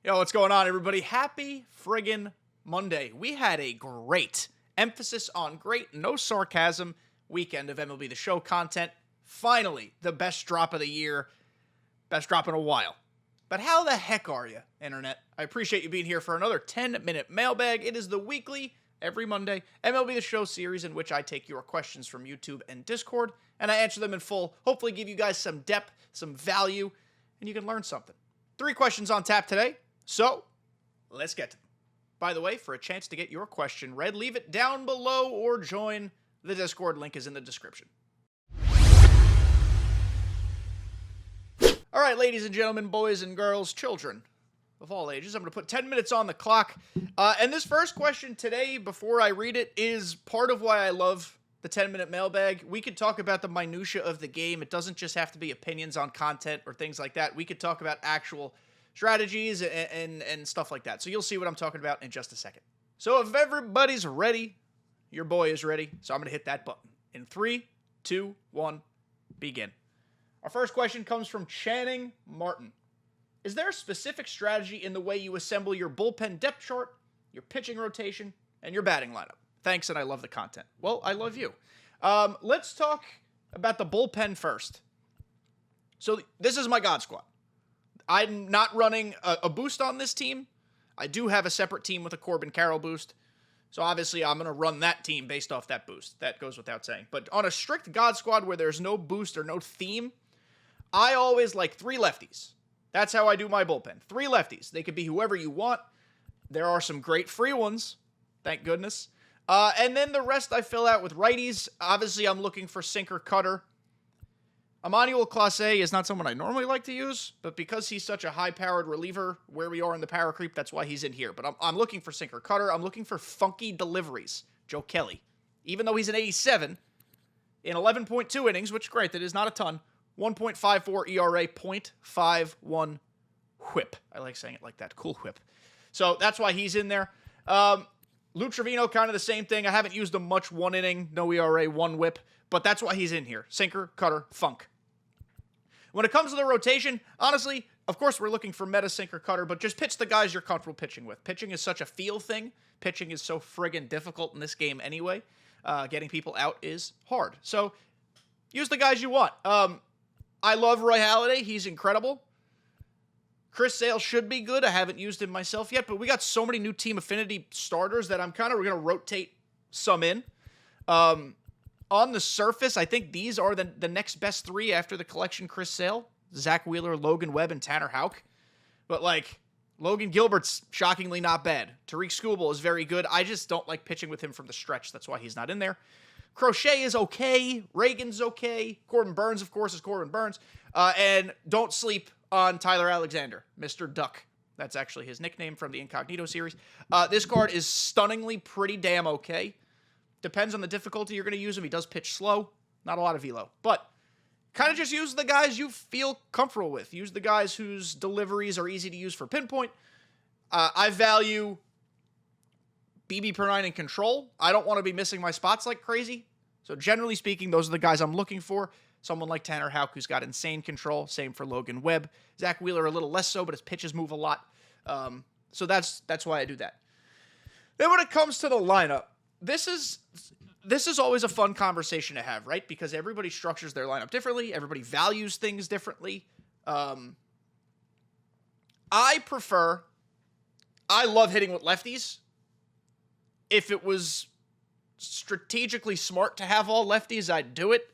Yo, what's going on, everybody? Happy friggin' Monday. We had a great, emphasis on great, no sarcasm, weekend of MLB The Show content. Finally, the best drop of the year. Best drop in a while. But how the heck are you, Internet? I appreciate you being here for another 10-minute mailbag. It is the weekly, every Monday, MLB The Show series in which I take your questions from YouTube and Discord, and I answer them in full, hopefully give you guys some depth, some value, and you can learn something. 3 questions on tap today. So, let's get to them. By the way, for a chance to get your question read, leave it down below or join the Discord. Link is in the description. All right, ladies and gentlemen, boys and girls, children of all ages, I'm going to put 10 minutes on the clock. And this first question today, before I read it, is part of why I love the 10-minute mailbag. We could talk about the minutia of the game. It doesn't just have to be opinions on content or things like that. We could talk about actual strategies and stuff like that. So you'll see what I'm talking about in just a second. So if everybody's ready, your boy is ready. So I'm going to hit that button. In 3, 2, 1, begin. Our first question comes from Channing Martin. Is there a specific strategy in the way you assemble your bullpen depth chart, your pitching rotation, and your batting lineup? Thanks, and I love the content. Well, I love you. Let's talk about the bullpen first. So this is my God Squad. I'm not running a boost on this team. I do have a separate team with a Corbin Carroll boost. So obviously I'm going to run that team based off that boost. That goes without saying. But on a strict God Squad where there's no boost or no theme, I always like 3 lefties. That's how I do my bullpen. 3 lefties. They could be whoever you want. There are some great free ones. Thank goodness. And then the rest I fill out with righties. Obviously I'm looking for sinker cutter. Emmanuel Clase is not someone I normally like to use, but because he's such a high-powered reliever, where we are in the power creep, that's why he's in here. But I'm looking for sinker cutter. I'm looking for funky deliveries. Joe Kelly. Even though he's an 87, in 11.2 innings, which, great, that is not a ton, 1.54 ERA, .51 whip. I like saying it like that. Cool whip. So that's why he's in there. Lou Trevino, kind of the same thing. I haven't used him much. 1 inning, no ERA, 1 whip. But that's why he's in here. Sinker, cutter, funk. When it comes to the rotation, honestly, of course we're looking for meta sinker cutter, but just pitch the guys you're comfortable pitching with. Pitching is such a feel thing. Pitching is so friggin' difficult in this game anyway. Getting people out is hard. So use the guys you want. I love Roy Halladay. He's incredible. Chris Sale should be good. I haven't used him myself yet, but we got so many new team affinity starters that I'm kind of going to rotate some in. On the surface, I think these are the next best 3 after the collection Chris Sale, Zach Wheeler, Logan Webb, and Tanner Houck. But, like, Logan Gilbert's shockingly not bad. Tariq Skubal is very good. I just don't like pitching with him from the stretch. That's why he's not in there. Crochet is okay. Reagan's okay. Corbin Burns, of course, is Corbin Burns. And don't sleep on Tyler Alexander, Mr. Duck. That's actually his nickname from the Incognito series. This card is stunningly pretty damn okay. Depends on the difficulty you're going to use him. He does pitch slow. Not a lot of velo. But kind of just use the guys you feel comfortable with. Use the guys whose deliveries are easy to use for pinpoint. I value BB per 9 in control. I don't want to be missing my spots like crazy. So generally speaking, those are the guys I'm looking for. Someone like Tanner Houck, who's got insane control. Same for Logan Webb. Zach Wheeler, a little less so, but his pitches move a lot. So that's why I do that. Then when it comes to the lineup, this is always a fun conversation to have, right? Because everybody structures their lineup differently. Everybody values things differently. I love hitting with lefties. If it was strategically smart to have all lefties, I'd do it.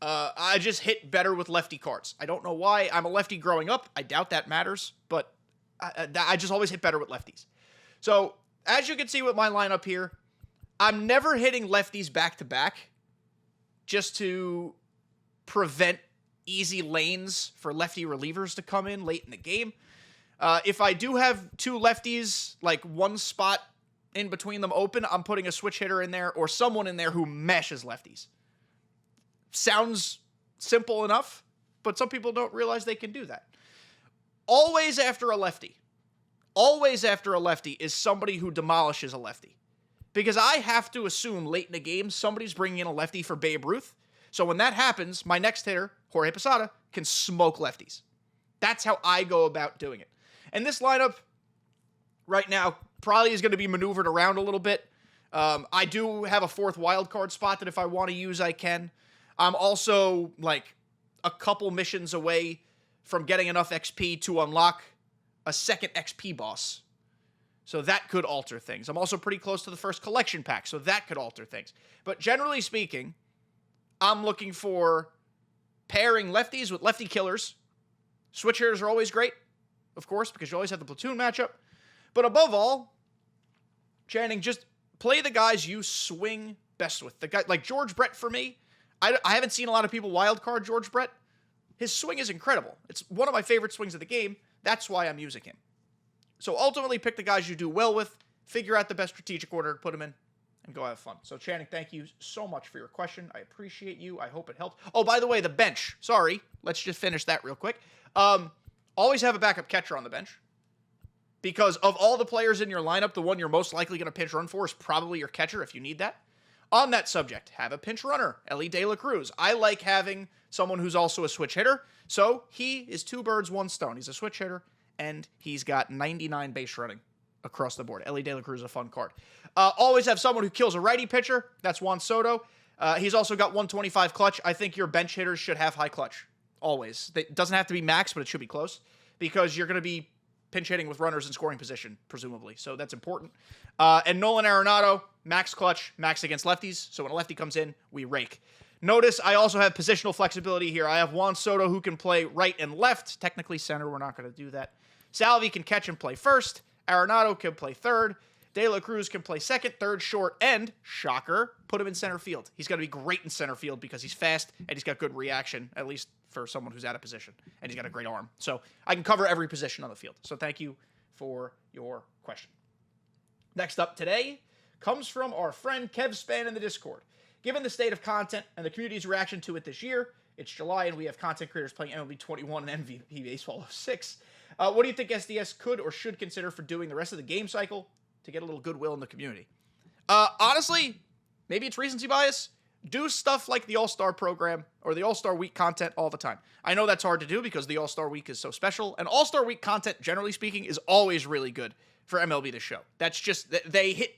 I just hit better with lefty cards. I don't know why. I'm a lefty growing up. I doubt that matters, but I just always hit better with lefties. So, as you can see with my lineup here, I'm never hitting lefties back-to-back just to prevent easy lanes for lefty relievers to come in late in the game. If I do have 2 lefties, like one spot in between them open, I'm putting a switch hitter in there or someone in there who meshes lefties. Sounds simple enough, but some people don't realize they can do that. Always after a lefty is somebody who demolishes a lefty. Because I have to assume late in the game, somebody's bringing in a lefty for Babe Ruth. So when that happens, my next hitter, Jorge Posada, can smoke lefties. That's how I go about doing it. And this lineup, right now probably is going to be maneuvered around a little bit. I do have a 4th wildcard spot that if I want to use, I can. I'm also like a couple missions away from getting enough XP to unlock a 2nd XP boss. So that could alter things. I'm also pretty close to the first collection pack, so that could alter things. But generally speaking, I'm looking for pairing lefties with lefty killers. Switch hitters are always great, of course, because you always have the platoon matchup. But above all, Channing, just play the guys you swing best with. The guy like George Brett for me. I haven't seen a lot of people wildcard George Brett. His swing is incredible. It's one of my favorite swings of the game. That's why I'm using him. So ultimately, pick the guys you do well with, figure out the best strategic order to put them in, and go have fun. So Channing, thank you so much for your question. I appreciate you. I hope it helped. Oh, by the way, the bench. Sorry. Let's just finish that real quick. Always have a backup catcher on the bench. Because of all the players in your lineup, the one you're most likely going to pinch run for is probably your catcher if you need that. On that subject, have a pinch runner, Ellie De La Cruz. I like having someone who's also a switch hitter. So he is 2 birds, 1 stone. He's a switch hitter, and he's got 99 base running across the board. Ellie De La Cruz is a fun card. Always have someone who kills a righty pitcher. That's Juan Soto. He's also got 125 clutch. I think your bench hitters should have high clutch. Always. It doesn't have to be max, but it should be close. Because you're going to be pinch hitting with runners in scoring position, presumably. So that's important. And Nolan Arenado, max clutch, max against lefties. So when a lefty comes in, we rake. Notice I also have positional flexibility here. I have Juan Soto who can play right and left. Technically center, we're not going to do that. Salvi can catch and play first. Arenado can play third. De La Cruz can play second, third, short, and, shocker, put him in center field. He's going to be great in center field because he's fast and he's got good reaction, at least for someone who's out of position. And he's got a great arm. So I can cover every position on the field. So thank you for your question. Next up today comes from our friend Kev Span in the Discord. Given the state of content and the community's reaction to it this year, it's July and we have content creators playing MLB 21 and MVP Baseball 06. What do you think SDS could or should consider for doing the rest of the game cycle to get a little goodwill in the community? Honestly, maybe it's recency bias. Do stuff like the All-Star program or the All-Star Week content all the time. I know that's hard to do because the All-Star Week is so special, and All-Star Week content, generally speaking, is always really good for MLB The Show. That's just, they hit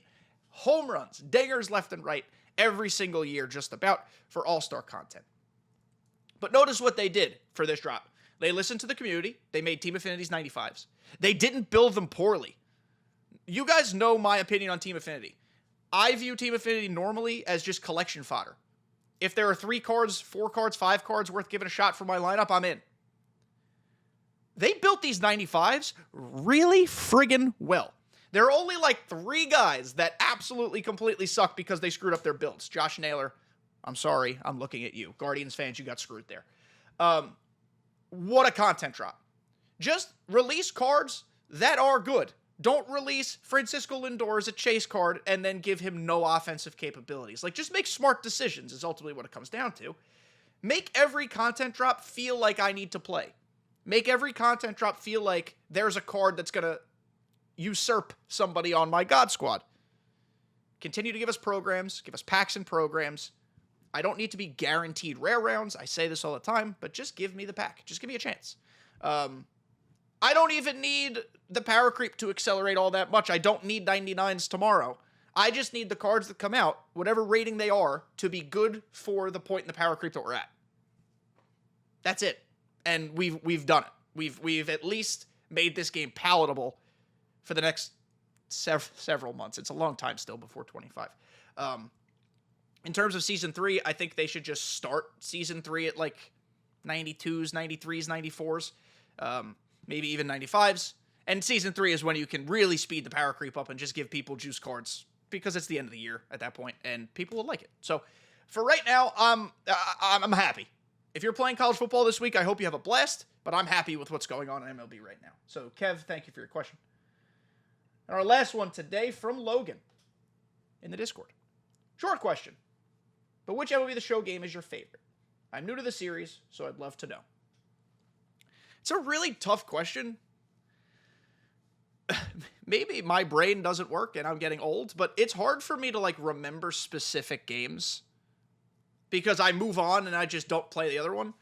home runs, dingers left and right every single year just about for All-Star content. But notice what they did for this drop. They listened to the community. They made Team Affinity's 95s. They didn't build them poorly. You guys know my opinion on Team Affinity. I view Team Affinity normally as just collection fodder. If there are 3 cards, 4 cards, 5 cards worth giving a shot for my lineup, I'm in. They built these 95s really friggin' well. There are only like 3 guys that absolutely completely suck because they screwed up their builds. Josh Naylor, I'm sorry, I'm looking at you. Guardians fans, you got screwed there. What a content drop. Just release cards that are good. Don't release Francisco Lindor as a chase card and then give him no offensive capabilities. Like, just make smart decisions is ultimately what it comes down to. Make every content drop feel like I need to play. Make every content drop feel like there's a card that's going to usurp somebody on my God Squad. Continue to give us programs, give us packs and programs. I don't need to be guaranteed rare rounds. I say this all the time, but just give me the pack. Just give me a chance. I don't even need the power creep to accelerate all that much. I don't need 99s tomorrow. I just need the cards that come out, whatever rating they are, to be good for the point in the power creep that we're at. That's it. And we've done it. We've at least made this game palatable for the next several months. It's a long time still before 25. In terms of Season 3, I think they should just start Season 3 at like 92s, 93s, 94s. Maybe even 95s. And Season 3 is when you can really speed the power creep up and just give people juice cards because it's the end of the year at that point, and people will like it. So for right now, I'm happy. If you're playing college football this week, I hope you have a blast, but I'm happy with what's going on in MLB right now. So Kev, thank you for your question. And our last one today from Logan in the Discord. Short question, but which MLB The Show game is your favorite? I'm new to the series, so I'd love to know. It's a really tough question. Maybe my brain doesn't work and I'm getting old, but it's hard for me to like remember specific games because I move on and I just don't play the other one.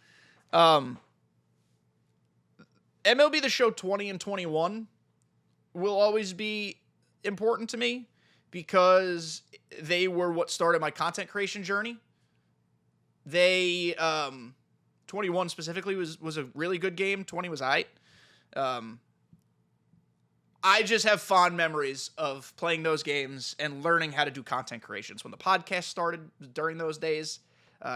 MLB The Show 20 and 21 will always be important to me because they were what started my content creation journey. They, 21 specifically was a really good game. 20 was aight. I just have fond memories of playing those games and learning how to do content creations. When the podcast started during those days,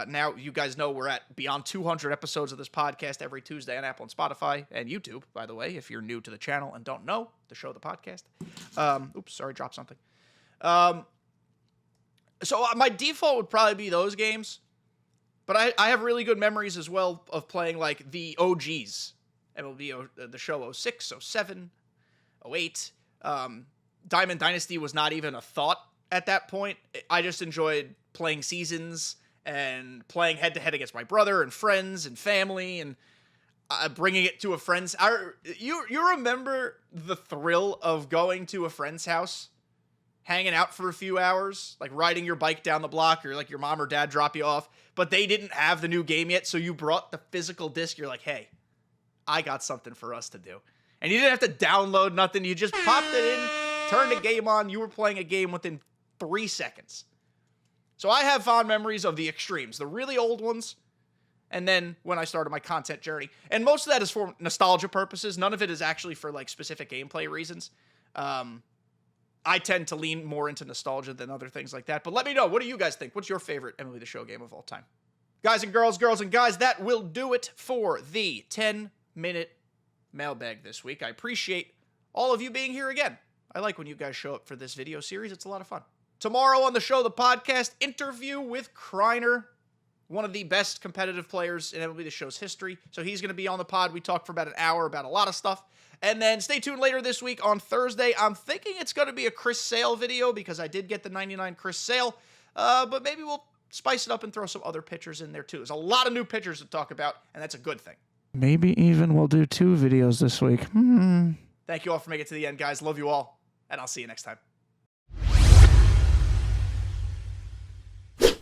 now you guys know we're at beyond 200 episodes of this podcast every Tuesday on Apple and Spotify and YouTube, by the way, if you're new to the channel and don't know the show, the podcast. Oops, sorry, dropped something. So my default would probably be those games, but I have really good memories as well of playing like the OGs. MLB The Show 06, 07, 08. Diamond Dynasty was not even a thought at that point. I just enjoyed playing seasons and playing head-to-head against my brother and friends and family and bringing it to a friend's. You remember the thrill of going to a friend's house, hanging out for a few hours, like riding your bike down the block, or like your mom or dad drop you off, but they didn't have the new game yet, so you brought the physical disc. You're like, hey, I got something for us to do. And you didn't have to download nothing. You just popped it in, turned the game on. You were playing a game within 3 seconds. So I have fond memories of the extremes, the really old ones, and then when I started my content journey. And most of that is for nostalgia purposes. None of it is actually for like specific gameplay reasons. I tend to lean more into nostalgia than other things like that. But let me know, what do you guys think? What's your favorite MLB The Show game of all time? Guys and girls, girls and guys, that will do it for the 10-minute mailbag this week. I appreciate all of you being here again. I like when you guys show up for this video series. It's a lot of fun. Tomorrow on the show, the podcast, interview with Kreiner, one of the best competitive players in MLB The Show's history. So he's going to be on the pod. We talk for about an hour about a lot of stuff. And then stay tuned later this week on Thursday. I'm thinking it's going to be a Chris Sale video because I did get the 99 Chris Sale. But maybe we'll spice it up and throw some other pitchers in there too. There's a lot of new pitchers to talk about, and that's a good thing. Maybe even we'll do 2 videos this week. Thank you all for making it to the end, guys. Love you all, and I'll see you next time.